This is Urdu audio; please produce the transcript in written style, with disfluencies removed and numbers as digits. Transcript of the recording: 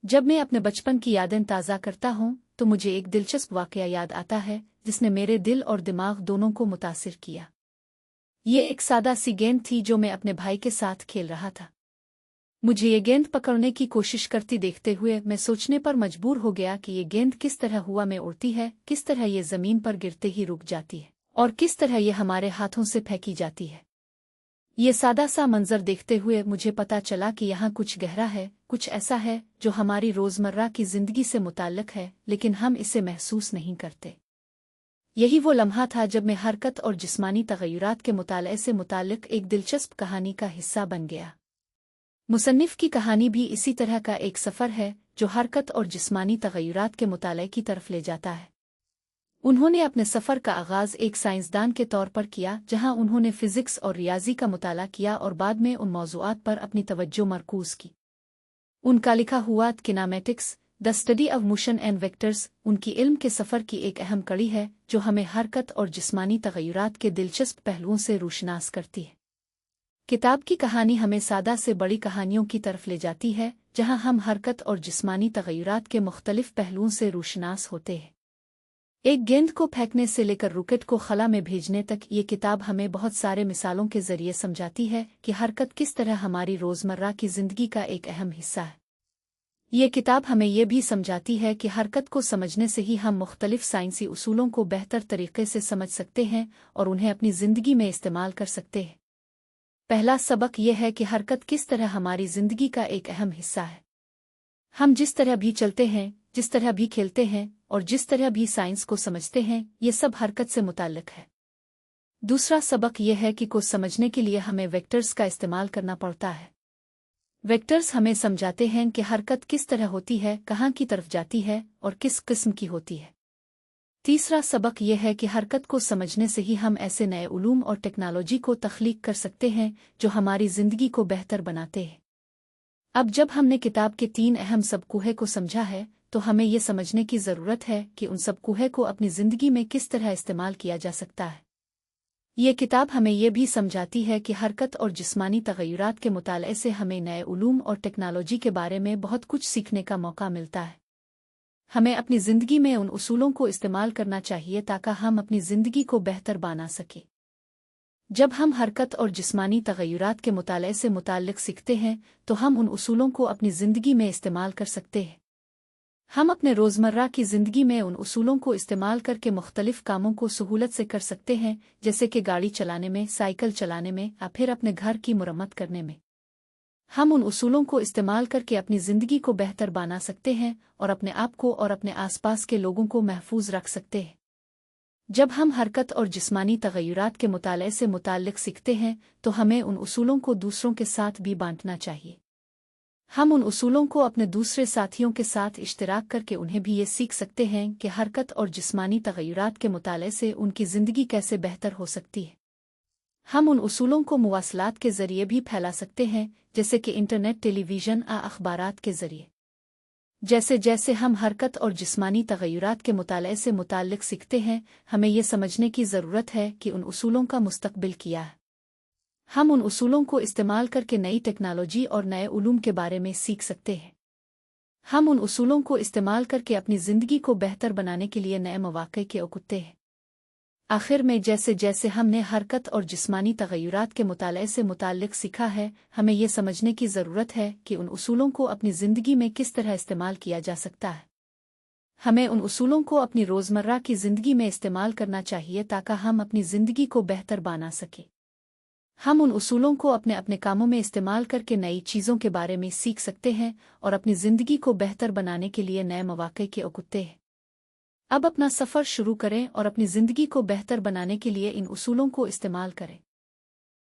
جب میں اپنے بچپن کی یادیں تازہ کرتا ہوں تو مجھے ایک دلچسپ واقعہ یاد آتا ہے جس نے میرے دل اور دماغ دونوں کو متاثر کیا۔ یہ ایک سادہ سی گیند تھی جو میں اپنے بھائی کے ساتھ کھیل رہا تھا۔ مجھے یہ گیند پکڑنے کی کوشش کرتی دیکھتے ہوئے میں سوچنے پر مجبور ہو گیا کہ یہ گیند کس طرح ہوا میں اڑتی ہے، کس طرح یہ زمین پر گرتے ہی رک جاتی ہے، اور کس طرح یہ ہمارے ہاتھوں سے پھینکی جاتی ہے۔ یہ سادہ سا منظر دیکھتے ہوئے مجھے پتا چلا کہ یہاں کچھ گہرا ہے، کچھ ایسا ہے جو ہماری روزمرہ کی زندگی سے متعلق ہے لیکن ہم اسے محسوس نہیں کرتے۔ یہی وہ لمحہ تھا جب میں حرکت اور جسمانی تغیرات کے مطالعے سے متعلق ایک دلچسپ کہانی کا حصہ بن گیا۔ مصنف کی کہانی بھی اسی طرح کا ایک سفر ہے جو حرکت اور جسمانی تغیرات کے مطالعے کی طرف لے جاتا ہے۔ انہوں نے اپنے سفر کا آغاز ایک سائنسدان کے طور پر کیا، جہاں انہوں نے فزکس اور ریاضی کا مطالعہ کیا اور بعد میں ان موضوعات پر اپنی توجہ مرکوز کی۔ ان کا لکھا ہوا kinematics, the study of motion and vectors, ان کی علم کے سفر کی ایک اہم کڑی ہے جو ہمیں حرکت اور جسمانی تغیرات کے دلچسپ پہلوؤں سے روشناس کرتی ہے۔ کتاب کی کہانی ہمیں سادہ سے بڑی کہانیوں کی طرف لے جاتی ہے جہاں ہم حرکت اور جسمانی تغیرات کے مختلف پہلوؤں سے روشناس ہوتے ہیں۔ ایک گیند کو پھینکنے سے لے کر راکٹ کو خلا میں بھیجنے تک، یہ کتاب ہمیں بہت سارے مثالوں کے ذریعے سمجھاتی ہے کہ حرکت کس طرح ہماری روزمرہ کی زندگی کا ایک اہم حصہ ہے۔ یہ کتاب ہمیں یہ بھی سمجھاتی ہے کہ حرکت کو سمجھنے سے ہی ہم مختلف سائنسی اصولوں کو بہتر طریقے سے سمجھ سکتے ہیں اور انہیں اپنی زندگی میں استعمال کر سکتے ہیں۔ پہلا سبق یہ ہے کہ حرکت کس طرح ہماری زندگی کا ایک اہم حصہ ہے۔ ہم جس طرح بھی چلتے ہیں، جس طرح بھی کھیلتے ہیں اور جس طرح بھی سائنس کو سمجھتے ہیں، یہ سب حرکت سے متعلق ہے۔ دوسرا سبق یہ ہے کہ کو سمجھنے کے لیے ہمیں ویکٹرز کا استعمال کرنا پڑتا ہے۔ ویکٹرز ہمیں سمجھاتے ہیں کہ حرکت کس طرح ہوتی ہے، کہاں کی طرف جاتی ہے اور کس قسم کی ہوتی ہے۔ تیسرا سبق یہ ہے کہ حرکت کو سمجھنے سے ہی ہم ایسے نئے علوم اور ٹیکنالوجی کو تخلیق کر سکتے ہیں جو ہماری زندگی کو بہتر بناتے ہیں۔ اب جب ہم نے کتاب کے 3 اہم سبکوہے کو سمجھا ہے تو ہمیں یہ سمجھنے کی ضرورت ہے کہ ان سبکوہے کو اپنی زندگی میں کس طرح استعمال کیا جا سکتا ہے۔ یہ کتاب ہمیں یہ بھی سمجھاتی ہے کہ حرکت اور جسمانی تغیرات کے مطالعے سے ہمیں نئے علوم اور ٹیکنالوجی کے بارے میں بہت کچھ سیکھنے کا موقع ملتا ہے۔ ہمیں اپنی زندگی میں ان اصولوں کو استعمال کرنا چاہیے تاکہ ہم اپنی زندگی کو بہتر بنا سکیں۔ جب ہم حرکت اور جسمانی تغیرات کے مطالعے سے متعلق سیکھتے ہیں تو ہم ان اصولوں کو اپنی زندگی میں استعمال کر سکتے ہیں۔ ہم اپنے روزمرہ کی زندگی میں ان اصولوں کو استعمال کر کے مختلف کاموں کو سہولت سے کر سکتے ہیں، جیسے کہ گاڑی چلانے میں، سائیکل چلانے میں یا پھر اپنے گھر کی مرمت کرنے میں۔ ہم ان اصولوں کو استعمال کر کے اپنی زندگی کو بہتر بنا سکتے ہیں اور اپنے آپ کو اور اپنے آس پاس کے لوگوں کو محفوظ رکھ سکتے ہیں۔ جب ہم حرکت اور جسمانی تغیرات کے مطالعے سے متعلق سیکھتے ہیں تو ہمیں ان اصولوں کو دوسروں کے ساتھ بھی بانٹنا چاہیے۔ ہم ان اصولوں کو اپنے دوسرے ساتھیوں کے ساتھ اشتراک کر کے انہیں بھی یہ سیکھ سکتے ہیں کہ حرکت اور جسمانی تغیرات کے مطالعے سے ان کی زندگی کیسے بہتر ہو سکتی ہے۔ ہم ان اصولوں کو مواصلات کے ذریعے بھی پھیلا سکتے ہیں، جیسے کہ انٹرنیٹ، ٹیلی ویژن یا اخبارات کے ذریعے۔ جیسے جیسے ہم حرکت اور جسمانی تغیرات کے مطالعے سے متعلق سیکھتے ہیں، ہمیں یہ سمجھنے کی ضرورت ہے کہ ان اصولوں کا مستقبل کیا ہے۔ ہم ان اصولوں کو استعمال کر کے نئی ٹیکنالوجی اور نئے علوم کے بارے میں سیکھ سکتے ہیں۔ ہم ان اصولوں کو استعمال کر کے اپنی زندگی کو بہتر بنانے کے لیے نئے مواقع کے اوقتے ہیں۔ آخر میں جیسے جیسے ہم نے حرکت اور جسمانی تغیرات کے مطالعے سے متعلق سیکھا ہے، ہمیں یہ سمجھنے کی ضرورت ہے کہ ان اصولوں کو اپنی زندگی میں کس طرح استعمال کیا جا سکتا ہے۔ ہمیں ان اصولوں کو اپنی روزمرہ کی زندگی میں استعمال کرنا چاہیے تاکہ ہم اپنی زندگی کو بہتر بنا سکیں۔ ہم ان اصولوں کو اپنے اپنے کاموں میں استعمال کر کے نئی چیزوں کے بارے میں سیکھ سکتے ہیں اور اپنی زندگی کو بہتر بنانے کے لیے نئے مواقع کے اوقتے ہیں۔ اب اپنا سفر شروع کریں اور اپنی زندگی کو بہتر بنانے کے لیے ان اصولوں کو استعمال کریں۔